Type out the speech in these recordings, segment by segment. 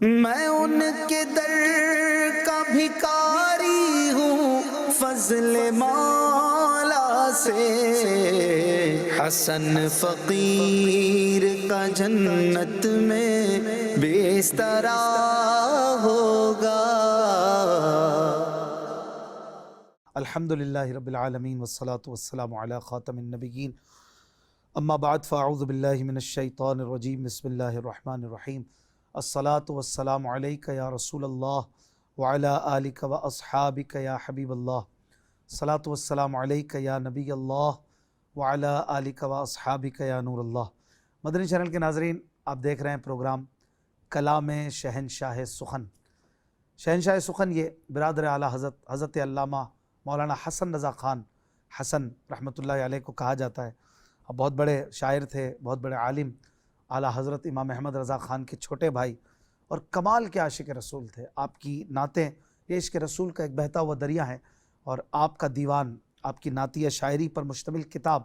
میں ان کے در کا بھکاری ہوں فضل مولا سے، حسن فقیر کا جنت میں بستر ہوگا۔ الحمدللہ رب العالمین والصلاة والسلام علی خاتم النبیین، اما بعد فاعوذ باللہ من الشیطان الرجیم، بسم اللہ الرحمن الرحیم۔ الصلاة والسلام علیکہ یا رسول اللہ وعلی آلکہ واصحابکہ یا حبیب اللہ۔ الصلاة والسلام علیکہ یا نبی اللہ وعلی آلکہ واصحابکہ یا نور اللہ۔ مدنی چینل کے ناظرین، آپ دیکھ رہے ہیں پروگرام کلام شہنشاہ سخن۔ شہنشاہ سخن یہ برادر اعلیٰ حضرت علامہ مولانا حسن رضا خان حسن رحمۃ اللہ علیہ کو کہا جاتا ہے۔ اب بہت بڑے شاعر تھے، بہت بڑے عالم، اعلیٰ حضرت امام احمد رضا خان کے چھوٹے بھائی، اور کمال کے عاشق رسول تھے۔ آپ کی نعتیں یہ عشق رسول کا ایک بہتا ہوا دریا ہے، اور آپ کا دیوان، آپ کی نعتیہ شاعری پر مشتمل کتاب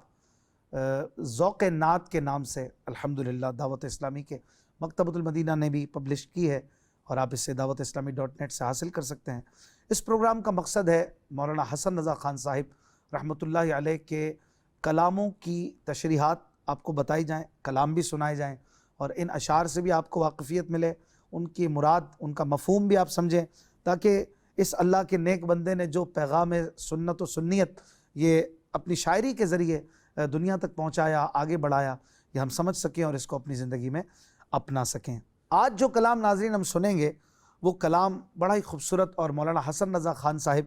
ذوق نعت کے نام سے الحمدللہ دعوت اسلامی کے مکتبۃ المدینہ نے بھی پبلش کی ہے، اور آپ اسے dawat-islami.net سے حاصل کر سکتے ہیں۔ اس پروگرام کا مقصد ہے مولانا حسن رضا خان صاحب رحمۃ اللہ علیہ کے کلاموں کی تشریحات آپ کو بتائی جائیں، کلام بھی سنائے جائیں، اور ان اشعار سے بھی آپ کو واقفیت ملے، ان کی مراد، ان کا مفہوم بھی آپ سمجھیں، تاکہ اس اللہ کے نیک بندے نے جو پیغام سنت و سنیت یہ اپنی شاعری کے ذریعے دنیا تک پہنچایا، آگے بڑھایا، یہ ہم سمجھ سکیں اور اس کو اپنی زندگی میں اپنا سکیں۔ آج جو کلام ناظرین ہم سنیں گے وہ کلام بڑا ہی خوبصورت اور مولانا حسن رضا خان صاحب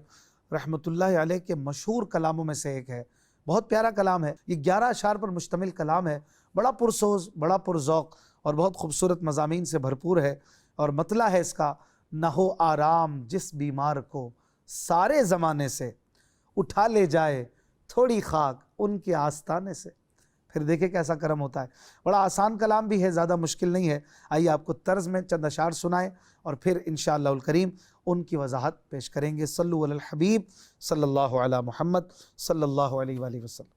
رحمۃ اللہ علیہ کے مشہور کلاموں میں سے ایک ہے۔ بہت پیارا کلام ہے، یہ 11 اشعار پر مشتمل کلام ہے، بڑا پرسوز، بڑا پرذوق اور بہت خوبصورت مضامین سے بھرپور ہے، اور مطلع ہے اس کا: نہ ہو آرام جس بیمار کو سارے زمانے سے، اٹھا لے جائے تھوڑی خاک ان کے آستانے سے۔ پھر دیکھیں کیسا کرم ہوتا ہے، بڑا آسان کلام بھی ہے، زیادہ مشکل نہیں ہے۔ آئیے آپ کو طرز میں چند اشعار سنائیں، اور پھر انشاءاللہ الکریم ان کی وضاحت پیش کریں گے۔ صلو علی الحبیب صلی اللہ علی محمد صلی اللہ علیہ وآلہ وسلم۔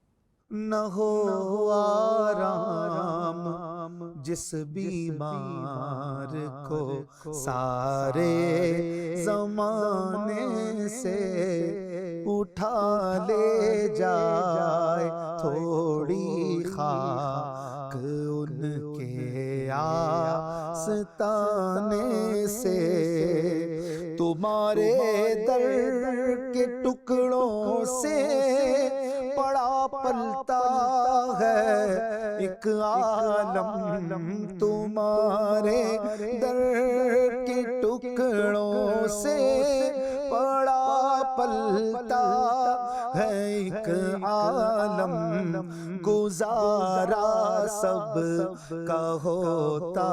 نہ ہو آرام جس بیمار کو سارے زمانے سے، اٹھا لے جائے تھوڑی خاک ان کے آستانے سے۔ تمہارے در کے ٹکڑوں سے پڑا پلتا ہے ایک عالم، تمہارے در کے ٹکڑوں سے پڑا پلتا ہے ایک عالم، گزارا سب کا ہوتا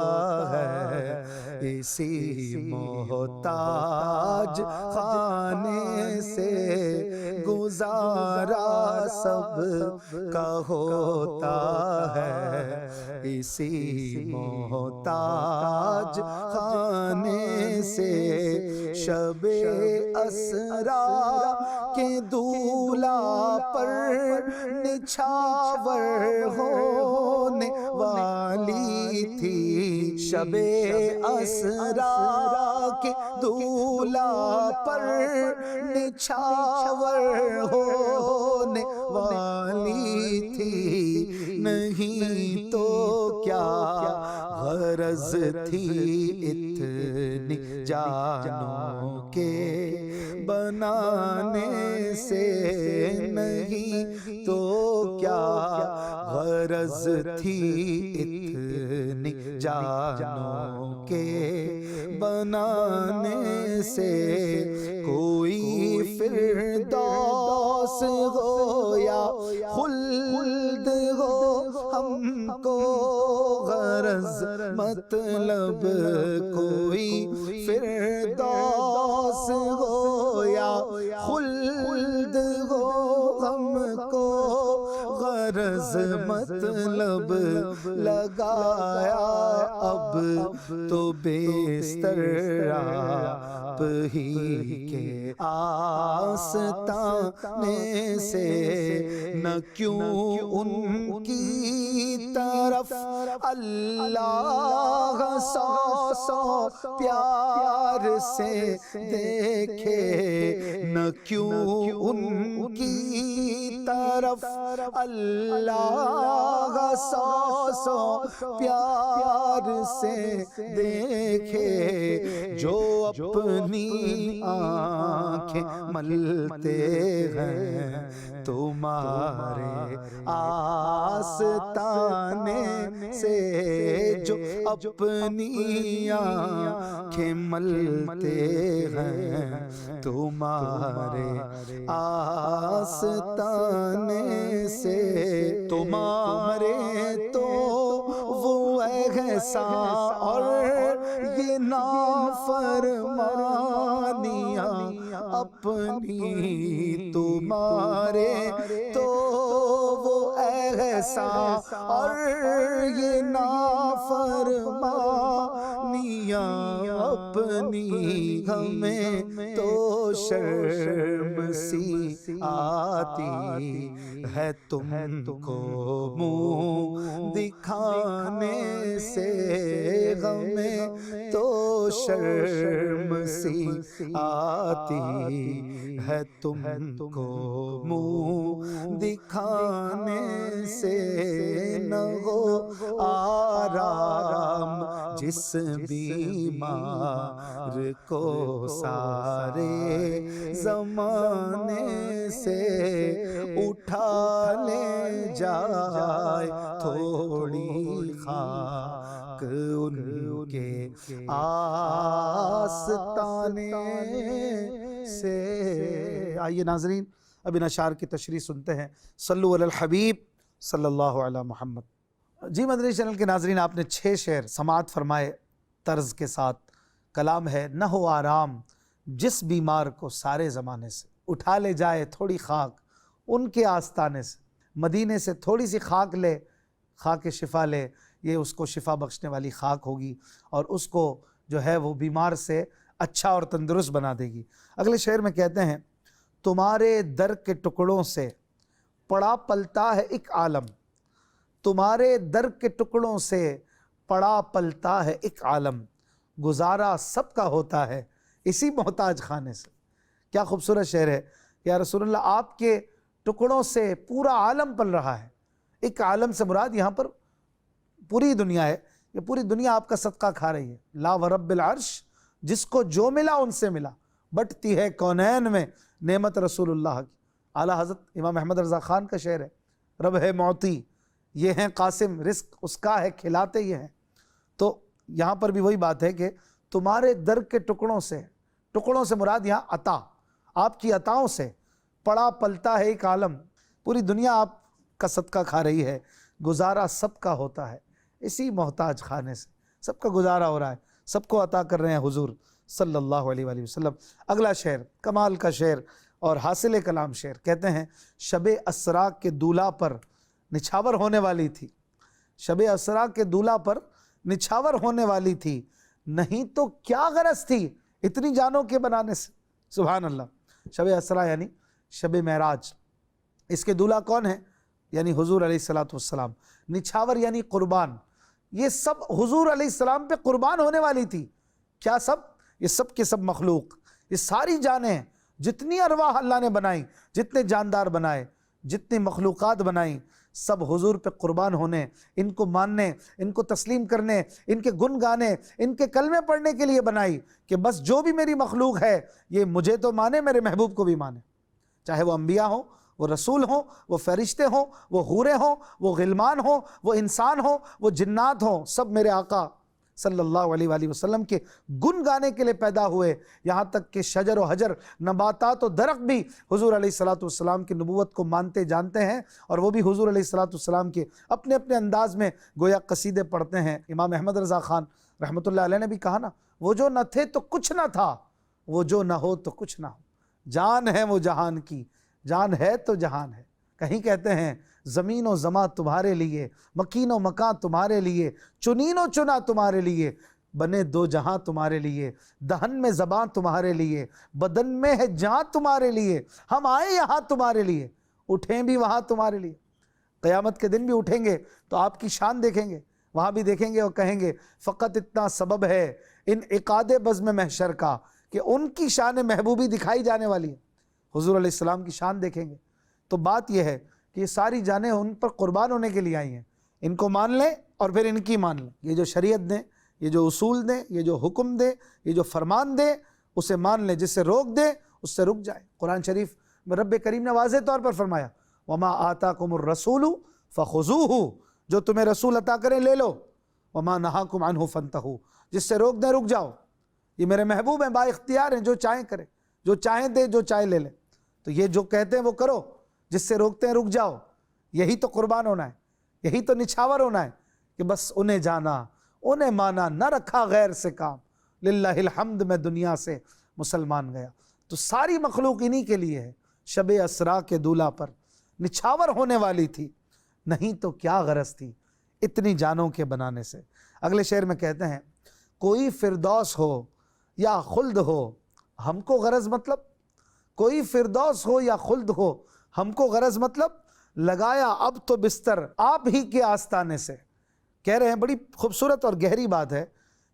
ہے اسی محتاج خانے سے، گزارا سب کا ہوتا ہے اسی محتاج خانے سے۔ شب اسرا کے دولہا پر نچھاور ہونے والی تھی، شب اسرا کے دولہا پر نچھاور ہونے والی تھی، نہیں تو کیا غرض تھی اتنی جانوں کے بنانے سے، نہیں تو کیا غرض تھی اتنی جانوں کے بنانے سے۔ کوئی فردوس ہو یا خلد ہو ہم کو غرض مطلب، کوئی فردوس ہو یا خلد ہو ہم کو غرض مطلب لگایا، اب تو بستر آپ ہی کے آستانے سے، نہ کیوں ان کی طرف اللہ سو سو پیار سے دیکھے، نہ کیوں ان کی طرف اللہ سو سو پیار سے دیکھے، جو اپنی آنکھیں ملتے ہیں تمہارے آستانے سے، جو اپنی آنکھیں ملتے ہیں تمہارے آستانے سے، تمہارے تو وہ احسان اور یہ نافرمانیاں اپنی، تمہارے تو وہ احسان اور یہ نافرمانیاں اپنی، ہمیں تو شرم سی آتی ہے تم کو منہ دکھانے سے، ہمیں تو شرم سی آتی ہے تم کو منہ دکھانے سے، نہ ہو آرام جس بیمار کو سارے زمانے سے، اٹھا لے جائے تھوڑی خاک ان کے آستانے سے۔ آئیے ناظرین اب ان اشعار کی تشریح سنتے ہیں۔ صلو علی الحبیب صلی اللہ علی محمد۔ جی مدنی چینل کے ناظرین، آپ نے 6 شعر سماعت فرمائے طرز کے ساتھ۔ کلام ہے نہ ہو آرام جس بیمار کو سارے زمانے سے، اٹھا لے جائے تھوڑی خاک ان کے آستانے سے، مدینے سے تھوڑی سی خاک لے، خاک شفا لے، یہ اس کو شفا بخشنے والی خاک ہوگی اور اس کو جو ہے وہ بیمار سے اچھا اور تندرست بنا دے گی۔ اگلے شعر میں کہتے ہیں تمہارے در کے ٹکڑوں سے پڑا پلتا ہے ایک عالم، تمہارے در کے ٹکڑوں سے پڑا پلتا ہے ایک عالم، گزارا سب کا ہوتا ہے اسی محتاج خانے سے۔ کیا خوبصورت شعر ہے۔ یا رسول اللہ، آپ کے ٹکڑوں سے پورا عالم پل رہا ہے۔ ایک عالم سے مراد یہاں پر پوری دنیا ہے، یہ پوری دنیا آپ کا صدقہ کھا رہی ہے۔ لا ورب العرش، جس کو جو ملا ان سے ملا، بٹتی ہے کونین میں نعمت رسول اللہ کی۔ اعلیٰ حضرت امام احمد رضا خان کا شعر ہے، رب ہے معطی یہ ہیں قاسم، رزق اس کا ہے کھلاتے یہ ہیں۔ تو یہاں پر بھی وہی بات ہے کہ تمہارے در کے ٹکڑوں سے مراد یہاں عطا، آپ کی عطاؤں سے پڑا پلتا ہے ایک عالم، پوری دنیا آپ کا صدقہ کھا رہی ہے، گزارا سب کا ہوتا ہے اسی محتاج خانے سے، سب کا گزارا ہو رہا ہے، سب کو عطا کر رہے ہیں حضور صلی اللہ علیہ وآلہ وسلم۔ اگلا شعر کمال کا شعر اور حاصل کلام شعر، کہتے ہیں شب اسرا کے دولہا پر نچھاور ہونے والی تھی، شب اسرا کے دولہا پر نچھاور ہونے والی تھی، نہیں تو کیا غرض تھی اتنی جانوں کے بنانے سے۔ سبحان اللہ۔ شب اسرا یعنی شب معراج، اس کے دولہا کون ہے؟ یعنی حضور علیہ السلام۔ نچھاور یعنی قربان، یہ سب حضور علیہ السلام پہ قربان ہونے والی تھی۔ کیا سب؟ یہ سب کے سب مخلوق، یہ ساری جانیں جتنی ارواح اللہ نے بنائی، جتنے جاندار بنائے، جتنی مخلوقات بنائیں، سب حضور پہ قربان ہونے، ان کو ماننے، ان کو تسلیم کرنے، ان کے گن گانے، ان کے کلمے پڑھنے کے لیے بنائی کہ بس جو بھی میری مخلوق ہے یہ مجھے تو مانے، میرے محبوب کو بھی مانے، چاہے وہ انبیاء ہوں، وہ رسول ہوں، وہ فرشتے ہوں، وہ حوریں ہوں، وہ غلمان ہوں، وہ انسان ہوں، وہ جنات ہوں، سب میرے آقا صلی اللہ علیہ وآلہ وسلم کے گن گانے کے لیے پیدا ہوئے۔ یہاں تک کہ شجر و حجر، نباتات و درخت بھی حضور علیہ السلام کی نبوت کو مانتے جانتے ہیں، اور وہ بھی حضور علیہ السلام کے اپنے اپنے انداز میں گویا قصیدے پڑھتے ہیں۔ امام احمد رضا خان رحمۃ اللہ علیہ نے بھی کہا نا، وہ جو نہ تھے تو کچھ نہ تھا، وہ جو نہ ہو تو کچھ نہ ہو، جان ہے وہ جہان کی، جان ہے تو جہان ہے۔ کہیں کہتے ہیں زمین و زماں تمہارے لیے، مکین و مکان تمہارے لیے، چنین و چنا تمہارے لیے، بنے دو جہاں تمہارے لیے، دہن میں زبان تمہارے لیے، بدن میں ہے جہاں تمہارے لیے، ہم آئے یہاں تمہارے لیے، اٹھیں بھی وہاں تمہارے لیے۔ قیامت کے دن بھی اٹھیں گے تو آپ کی شان دیکھیں گے، وہاں بھی دیکھیں گے اور کہیں گے فقط اتنا سبب ہے انعقاد بزم محشر کا کہ ان کی شان محبوبی دکھائی جانے والی ہے، حضور علیہ السلام کی شان دیکھیں گے۔ تو بات یہ ہے کہ یہ ساری جانیں ان پر قربان ہونے کے لیے آئی ہیں، ان کو مان لیں اور پھر ان کی مان لیں۔ یہ جو شریعت دیں، یہ جو اصول دیں، یہ جو حکم دیں، یہ جو فرمان دیں، اسے مان لیں، جس سے روک دیں اس سے رک جائیں۔ قرآن شریف میں رب کریم نے واضح طور پر فرمایا وَمَا آتَاكُمُ الرَّسُولُ فَخُذُوهُ، جو تمہیں رسول عطا کریں لے لو، وَمَا نَهَاكُمْ عَنْهُ فَانْتَهُوا، جس سے روک دیں رک جاؤ۔ یہ میرے محبوب ہیں، با اختیار ہیں، جو چاہیں کریں، جو چاہیں دیں، جو چاہیں لے لیں۔ تو یہ جو کہتے ہیں وہ کرو، جس سے روکتے ہیں رک جاؤ۔ یہی تو قربان ہونا ہے، یہی تو نچھاور ہونا ہے کہ بس انہیں جانا، انہیں مانا، نہ رکھا غیر سے کام، للہ الحمد میں دنیا سے مسلمان گیا۔ تو ساری مخلوق انہی کے لیے ہے۔ شب اسرا کے دولہ پر نچھاور ہونے والی تھی، نہیں تو کیا غرض تھی اتنی جانوں کے بنانے سے۔ اگلے شعر میں کہتے ہیں کوئی فردوس ہو یا خلد ہو ہم کو غرض مطلب، کوئی فردوس ہو یا خلد ہو ہم کو غرض مطلب، لگایا اب تو بستر آپ ہی کے آستانے سے۔ کہہ رہے ہیں بڑی خوبصورت اور گہری بات ہے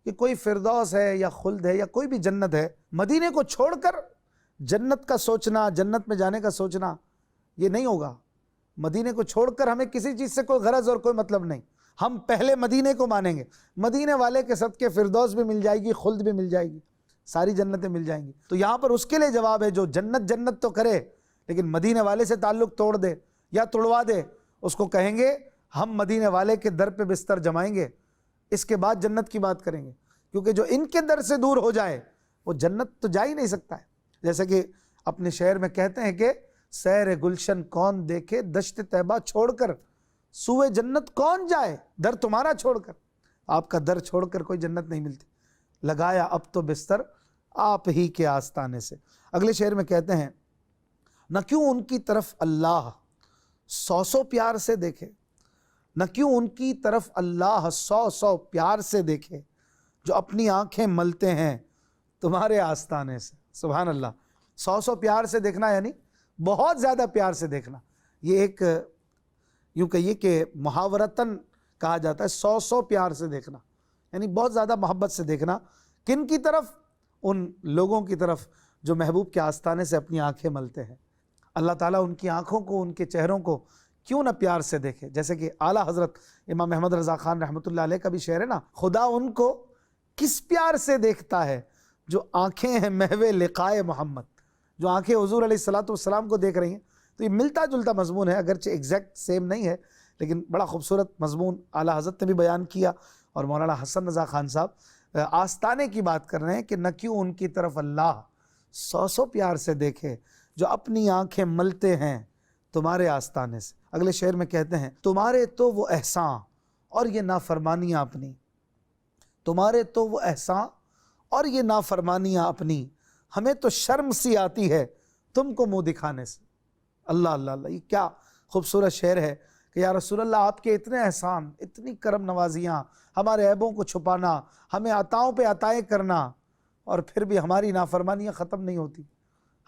کہ کوئی فردوس ہے یا خلد ہے یا کوئی بھی جنت ہے، مدینے کو چھوڑ کر جنت کا سوچنا، جنت میں جانے کا سوچنا یہ نہیں ہوگا۔ مدینے کو چھوڑ کر ہمیں کسی چیز سے کوئی غرض اور کوئی مطلب نہیں، ہم پہلے مدینے کو مانیں گے۔ مدینے والے کے صدقے فردوس بھی مل جائے گی، خلد بھی مل جائے گی، ساری جنتیں مل جائیں گی۔ تو یہاں پر اس کے لیے جواب ہے جو جنت جنت تو کرے لیکن مدینے والے سے تعلق توڑ دے یا توڑوا دے، اس کو کہیں گے ہم مدینے والے کے در پہ بستر جمائیں گے، اس کے بعد جنت کی بات کریں گے، کیونکہ جو ان کے در سے دور ہو جائے وہ جنت تو جا ہی نہیں سکتا ہے۔ جیسے کہ اپنے شعر میں کہتے ہیں کہ سیر گلشن کون دیکھے دشت طیبہ چھوڑ کر، سوئے جنت کون جائے در تمہارا چھوڑ کر۔ آپ کا در چھوڑ کر کوئی جنت نہیں ملتی۔ لگایا اب تو بستر آپ ہی کے آستانے سے۔ اگلے شعر میں کہتے ہیں نہ کیوں ان کی طرف اللہ سو سو پیار سے دیکھے، نہ کیوں ان کی طرف اللہ سو سو پیار سے دیکھے، جو اپنی آنکھیں ملتے ہیں تمہارے آستانے سے۔ سبحان اللہ، سو سو پیار سے دیکھنا یعنی بہت زیادہ پیار سے دیکھنا۔ یہ ایک یوں کہیے کہ محاورتاً کہا جاتا ہے سو سو پیار سے دیکھنا، یعنی بہت زیادہ محبت سے دیکھنا۔ کن کی طرف؟ ان لوگوں کی طرف جو محبوب کے آستانے سے اپنی آنکھیں ملتے ہیں۔ اللہ تعالیٰ ان کی آنکھوں کو، ان کے چہروں کو کیوں نہ پیار سے دیکھے۔ جیسے کہ اعلیٰ حضرت امام احمد رضا خان رحمۃ اللہ علیہ کا بھی شعر ہے نا، خدا ان کو کس پیار سے دیکھتا ہے جو آنکھیں ہیں محو لقائے محمد، جو آنکھیں حضور علیہ الصلوۃ والسلام کو دیکھ رہی ہیں۔ تو یہ ملتا جلتا مضمون ہے، اگرچہ ایگزیکٹ سیم نہیں ہے لیکن بڑا خوبصورت مضمون اعلیٰ حضرت نے بھی بیان کیا، اور مولانا حسن رضا خان صاحب آستانے کی بات کر رہے ہیں کہ نہ کیوں ان کی طرف اللہ سو سو پیار سے دیکھے، جو اپنی آنکھیں ملتے ہیں تمہارے آستانے سے۔ اگلے شعر میں کہتے ہیں تمہارے تو وہ احسان اور یہ نافرمانیاں اپنی، تمہارے تو وہ احسان اور یہ نافرمانیاں اپنی، ہمیں تو شرم سی آتی ہے تم کو منہ دکھانے سے۔ اللہ اللہ اللہ، یہ کیا خوبصورت شعر ہے کہ یا رسول اللہ آپ کے اتنے احسان، اتنی کرم نوازیاں، ہمارے عیبوں کو چھپانا، ہمیں عطاؤں پہ عطائیں کرنا، اور پھر بھی ہماری نافرمانیاں ختم نہیں ہوتی۔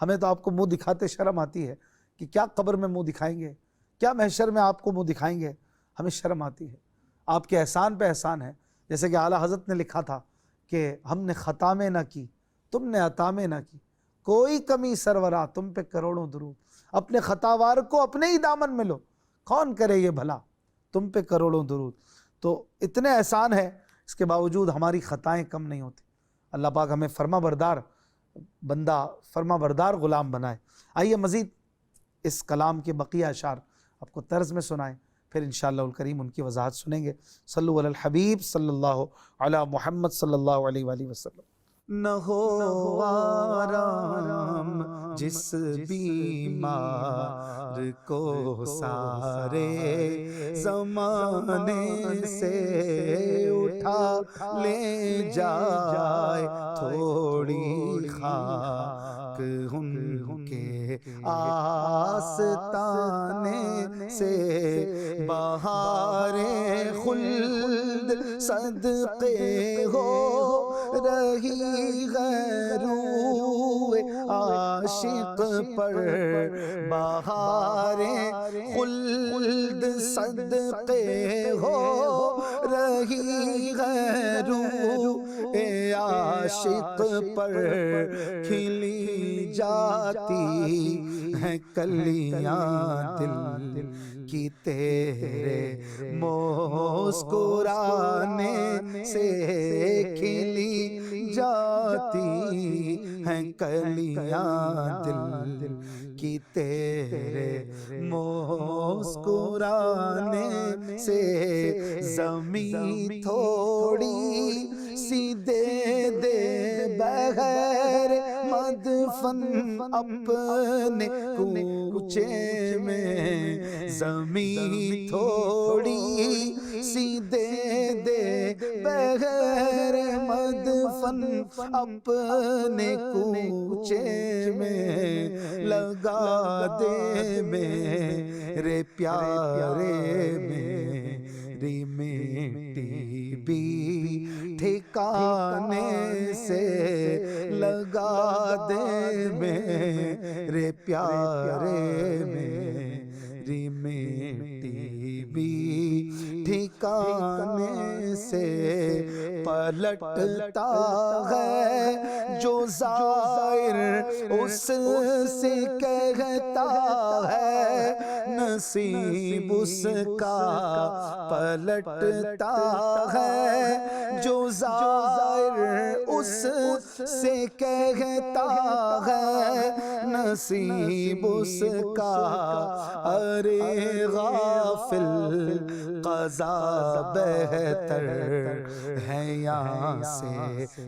ہمیں تو آپ کو منہ دکھاتے شرم آتی ہے کہ کیا قبر میں منہ دکھائیں گے، کیا محشر میں آپ کو منہ دکھائیں گے، ہمیں شرم آتی ہے۔ آپ کے احسان پہ احسان ہے، جیسے کہ اعلیٰ حضرت نے لکھا تھا کہ ہم نے خطا میں نہ کی، تم نے عطا میں نہ کی، کوئی کمی سرورا تم پہ کروڑوں درود، اپنے خطاوار کو اپنے ہی دامن میں لو، کون کرے یہ بھلا تم پہ کروڑوں درود۔ تو اتنے احسان ہے، اس کے باوجود ہماری خطائیں کم نہیں ہوتی۔ اللہ پاک ہمیں فرما بردار بندہ، فرما بردار غلام بنائے۔ آئیے مزید اس کلام کے بقیہ اشعار آپ کو طرز میں سنائیں، پھر انشاءاللہ الکریم ان کی وضاحت سنیں گے۔ صلو علی الحبیب صلی اللہ علی محمد صلی اللہ علیہ وآلہ وسلم۔ نہ ہو آرام جس بیمار کو سارے زمانے سے اٹھا لے جائے، تھوڑی خاک ہن کے آستانے سے بہار خلد صدقے ہو رہی ہے روح عاشق پر بہار خلد صدقے ہو رہی ہے روح عاشق پر کھلی جاتی ہیں کلیاں دل کی تیرے مسکرانے سے کھلی جاتی ہیں کلیاں دل کی تیرے مسکرانے سے زمین تھوڑی سی دے دے بغیر مدفن اپنے کوچے میں زمین تھوڑی سی دے دے بغیر مدفن اپنے کوچے میں لگا دے میرے پیارے میری مٹی بھی ٹھکانے سے لگا دے میرے پیارے میری مٹی بھی ٹھکانے سے پلٹتا ہے جو زائر اس سے کہتا ہے نصیب اس کا پلٹتا ہے جو زائر اس سے کہتا ہے نصیب اس کا ارے غافل قضا بہتر ہے یہاں سے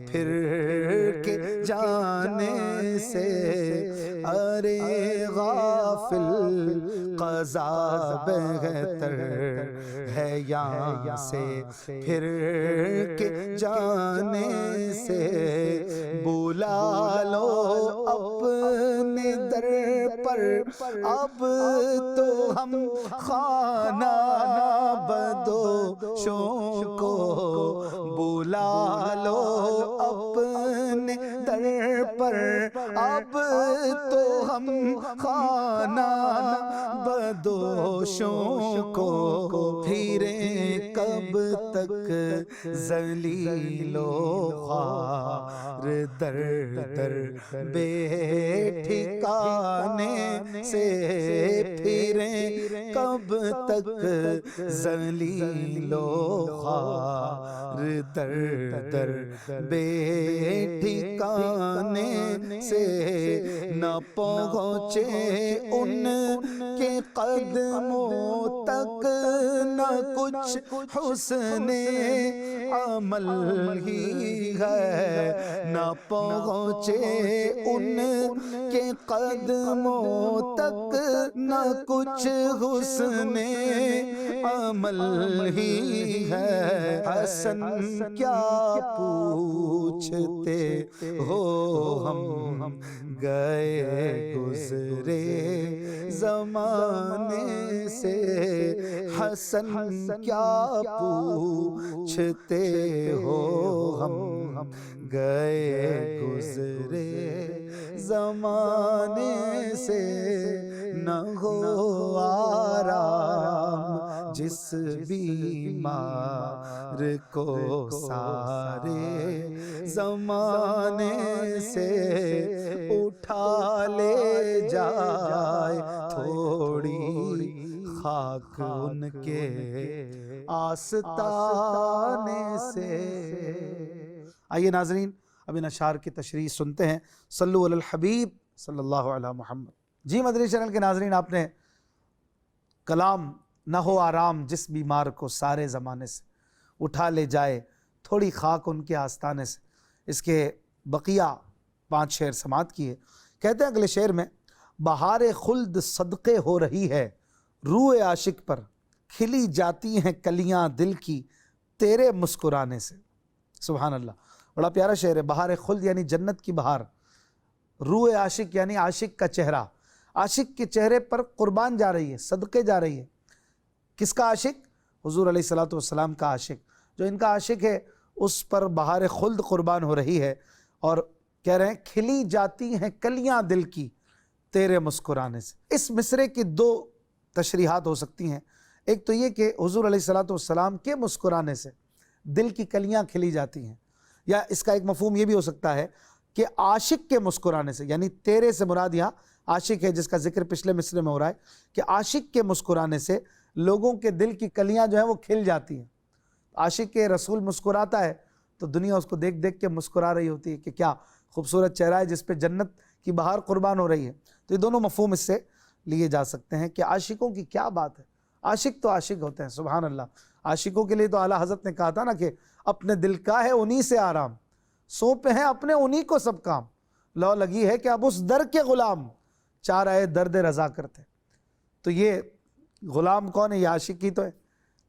پھر کے جانے سے ارے غافل قضا بہتر ہے یہاں سے پھر کے جانے سے بلا لو اپنے در پر اب تو ہم خانہ بدوشوں کو بلا لو اپنے در پر اب تو ہم خانہ بدوشوں کو پھریں کب تک ذلیل و خوار در در بے ٹھکانے سے پھریں کب تک ذلیل و خوار در در بے ٹھکانے سے نہ پہنچے ان کے قدموں تک نہ کچھ حسن عمل ہی ہے نہ پہنچے ان کے قدموں تک نہ کچھ حسن عمل ہی ہے حسن کیا پوچھتے ہو ہم گئے گزرے زمانے سے حسن کیا پوچھتے ہو ہم گئے گزرے زمانے سے نہ ہو آرام جس بیمار کو سارے زمانے سے اٹھا لے جائے تھوڑی خاک ان کے آستانے سے۔ آئیے ناظرین اب ان اشعار کی تشریح سنتے ہیں۔ صلو علی الحبیب صلی اللہ علیہ محمد۔ جی مدنی چینل کے ناظرین، آپ نے کلام نہ ہو آرام جس بیمار کو سارے زمانے سے اٹھا لے جائے تھوڑی خاک ان کے آستانے سے، اس کے بقیہ 5 شعر سماعت کیے۔ کہتے ہیں اگلے شعر میں، بہار خلد صدقے ہو رہی ہے روح عاشق پر، کھلی جاتی ہیں کلیاں دل کی تیرے مسکرانے سے۔ سبحان اللہ، بڑا پیارا شعر ہے۔ بہار خلد یعنی جنت کی بہار، روح عاشق یعنی عاشق کا چہرہ، عاشق کے چہرے پر قربان جا رہی ہے، صدقے جا رہی ہے۔ کس کا عاشق؟ حضور علیہ الصلوۃ والسلام کا عاشق۔ جو ان کا عاشق ہے اس پر بہار خلد قربان ہو رہی ہے، اور کہہ رہے ہیں کھلی جاتی ہیں کلیاں دل کی تیرے مسکرانے سے۔ اس مصرے کی دو تشریحات ہو سکتی ہیں، ایک تو یہ کہ حضور علیہ الصلوۃ والسلام کے مسکرانے سے دل کی کلیاں کھلی جاتی ہیں، یا اس کا ایک مفہوم یہ بھی ہو سکتا ہے کہ عاشق کے مسکرانے سے، یعنی تیرے سے مراد یہاں عاشق ہے جس کا ذکر پچھلے مصرے میں ہو رہا ہے، کہ عاشق کے مسکرانے سے لوگوں کے دل کی کلیاں جو ہیں وہ کھل جاتی ہیں۔ عاشق کے رسول مسکراتا ہے تو دنیا اس کو دیکھ دیکھ کے مسکرا رہی ہوتی ہے کہ کیا خوبصورت چہرہ ہے جس پہ جنت کی بہار قربان ہو رہی ہے۔ تو یہ دونوں مفہوم اس سے لیے جا سکتے ہیں کہ عاشقوں کی کیا بات ہے، عاشق تو عاشق ہوتے ہیں، سبحان اللہ۔ عاشقوں کے لیے تو اعلیٰ حضرت نے کہا تھا نا کہ اپنے دل کا ہے انہی سے آرام، سونپے ہیں اپنے انہی کو سب کام، لو لگی ہے کہ اب اس در کے غلام چار آئے درد رضا کرتے۔ تو یہ غلام کون ہے؟ یہ عاشق ہی تو ہے۔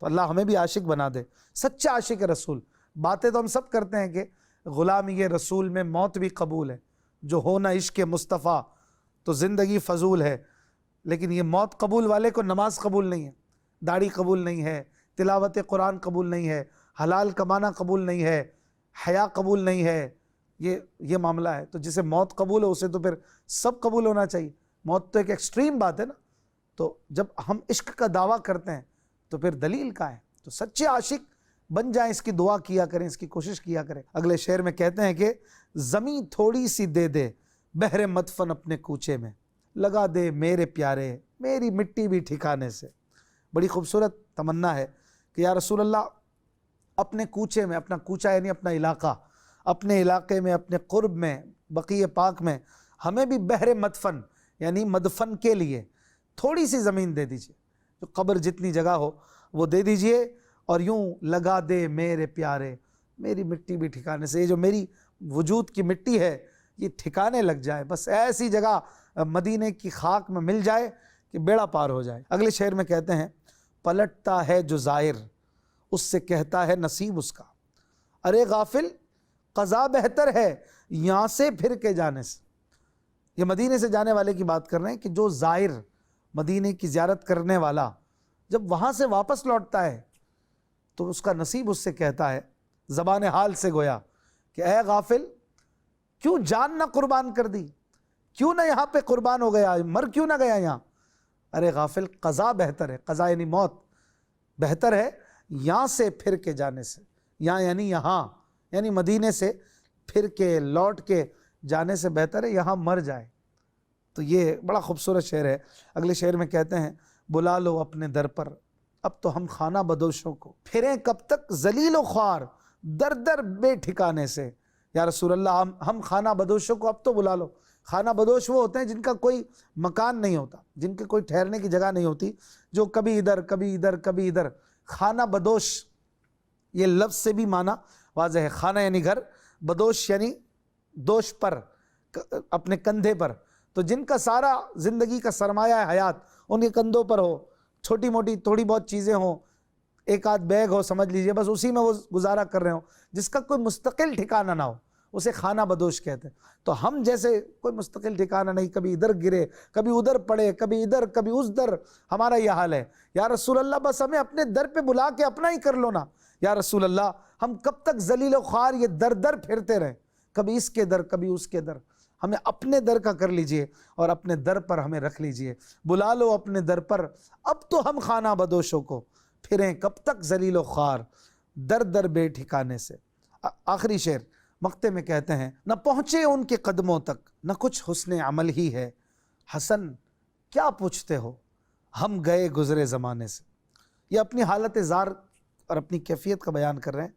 تو اللہ ہمیں بھی عاشق بنا دے، سچا عاشق رسول۔ باتیں تو ہم سب کرتے ہیں کہ غلامی رسول میں موت بھی قبول ہے، جو ہونا عشق مصطفیٰ تو زندگی فضول ہے، لیکن یہ موت قبول والے کو نماز قبول نہیں ہے، داڑھی قبول نہیں ہے، تلاوت قرآن قبول نہیں ہے، حلال کمانا قبول نہیں ہے، حیا قبول نہیں ہے، یہ معاملہ ہے۔ تو جسے موت قبول ہو اسے تو پھر سب قبول ہونا چاہیے۔ موت تو ایک ایکسٹریم بات ہے نا، تو جب ہم عشق کا دعویٰ کرتے ہیں تو پھر دلیل کا ہے۔ تو سچے عاشق بن جائیں، اس کی دعا کیا کریں، اس کی کوشش کیا کریں۔ اگلے شعر میں کہتے ہیں کہ زمین تھوڑی سی دے دے بہر مدفن اپنے کوچے میں، لگا دے میرے پیارے میری مٹی بھی ٹھکانے سے۔ بڑی خوبصورت تمنا ہے کہ یا رسول اللہ اپنے کوچے میں، اپنا کوچہ یعنی اپنا علاقہ، اپنے علاقے میں، اپنے قرب میں، بقیع پاک میں ہمیں بھی بہر مدفن یعنی مدفن کے لیے تھوڑی سی زمین دے دیجئے، جو قبر جتنی جگہ ہو وہ دے دیجئے، اور یوں لگا دے میرے پیارے میری مٹی بھی ٹھکانے سے۔ یہ جو میری وجود کی مٹی ہے یہ ٹھکانے لگ جائے، بس ایسی جگہ مدینے کی خاک میں مل جائے کہ بیڑا پار ہو جائے۔ اگلے شعر میں کہتے ہیں پلٹتا ہے جو زائر اس سے کہتا ہے نصیب اس کا، ارے غافل قضا بہتر ہے یہاں سے پھر کے جانے سے۔ یہ مدینے سے جانے والے کی بات کر رہے ہیں کہ جو زائر مدینے کی زیارت کرنے والا جب وہاں سے واپس لوٹتا ہے تو اس کا نصیب اس سے کہتا ہے زبان حال سے گویا کہ اے غافل کیوں جان نہ قربان کر دی، کیوں نہ یہاں پہ قربان ہو گیا، مر کیوں نہ گیا یہاں۔ ارے غافل قضا بہتر ہے، قضا یعنی موت بہتر ہے یہاں سے پھر کے جانے سے۔ یہاں یعنی مدینے سے پھر کے لوٹ کے جانے سے بہتر ہے یہاں مر جائے۔ تو یہ بڑا خوبصورت شعر ہے۔ اگلے شعر میں کہتے ہیں بلا لو اپنے در پر اب تو ہم خانہ بدوشوں کو، پھریں کب تک ذلیل و خوار در در بے ٹھکانے سے۔ یا رسول اللہ ہم خانہ بدوشوں کو اب تو بلا لو۔ خانہ بدوش وہ ہوتے ہیں جن کا کوئی مکان نہیں ہوتا، جن کے کوئی ٹھہرنے کی جگہ نہیں ہوتی، جو کبھی ادھر کبھی ادھر کبھی ادھر۔ خانہ بدوش یہ لفظ سے بھی معنی واضح ہے، خانہ یعنی گھر، بدوش یعنی دوش پر، اپنے کندھے پر۔ تو جن کا سارا زندگی کا سرمایہ حیات ان کے کندھوں پر ہو، چھوٹی موٹی تھوڑی بہت چیزیں ہوں، ایک آدھ بیگ ہو سمجھ لیجئے، بس اسی میں وہ گزارا کر رہے ہوں، جس کا کوئی مستقل ٹھکانہ نہ ہو، اسے خانہ بدوش کہتے ہیں۔ تو ہم جیسے کوئی مستقل ٹھکانہ نہیں، کبھی ادھر گرے کبھی ادھر پڑے، کبھی ادھر کبھی اس در، ہمارا یہ حال ہے۔ یا رسول اللہ بس ہمیں اپنے در پہ بلا کے اپنا ہی کر لو نا۔ یا رسول اللہ ہم کب تک ذلیل و خوار یہ در در پھرتے رہیں، کبھی اس کے در کبھی اس کے در، ہمیں اپنے در کا کر لیجئے اور اپنے در پر ہمیں رکھ لیجئے۔ بلا لو اپنے در پر اب تو ہم خانہ بدوشوں کو، پھریں کب تک ذلیل و خوار در در بے ٹھکانے سے۔ آخری شعر مقطع میں کہتے ہیں نہ پہنچے ان کے قدموں تک نہ کچھ حسن عمل ہی ہے، حسن کیا پوچھتے ہو ہم گئے گزرے زمانے سے۔ یہ اپنی حالت زار اور اپنی کیفیت کا بیان کر رہے ہیں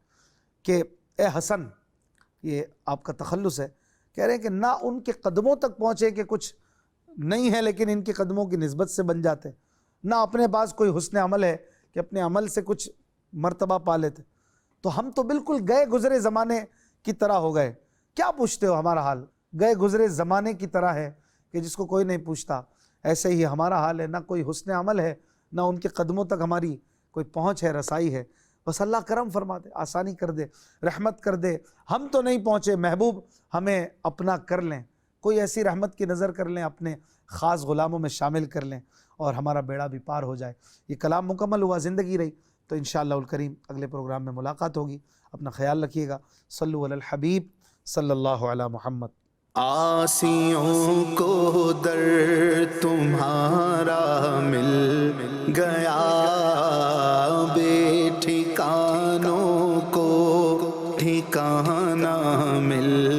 کہ اے حسن، یہ آپ کا تخلص ہے، کہہ رہے ہیں کہ نہ ان کے قدموں تک پہنچے کہ کچھ نہیں ہے لیکن ان کے قدموں کی نسبت سے بن جاتے، نہ اپنے پاس کوئی حسن عمل ہے کہ اپنے عمل سے کچھ مرتبہ پا لیتے، تو ہم تو بالکل گئے گزرے زمانے کی طرح ہو گئے۔ کیا پوچھتے ہو ہمارا حال، گئے گزرے زمانے کی طرح ہے کہ جس کو کوئی نہیں پوچھتا، ایسے ہی ہمارا حال ہے، نہ کوئی حسن عمل ہے نہ ان کے قدموں تک ہماری کوئی پہنچ ہے، رسائی ہے۔ بس اللہ کرم فرما دے، آسانی کر دے، رحمت کر دے۔ ہم تو نہیں پہنچے، محبوب ہمیں اپنا کر لیں کوئی ایسی رحمت کی نظر کر لیں، اپنے خاص غلاموں میں شامل کر لیں اور ہمارا بیڑا بھی پار ہو جائے۔ یہ کلام مکمل ہوا، زندگی رہی تو انشاءاللہ الکریم اگلے پروگرام میں ملاقات ہوگی۔ اپنا خیال رکھیے گا۔ صلو علی الحبیب صلی اللہ علی محمد۔ آسیوں کو در تمہارا مل گیا، بے ٹھکانوں کو ٹھکانہ مل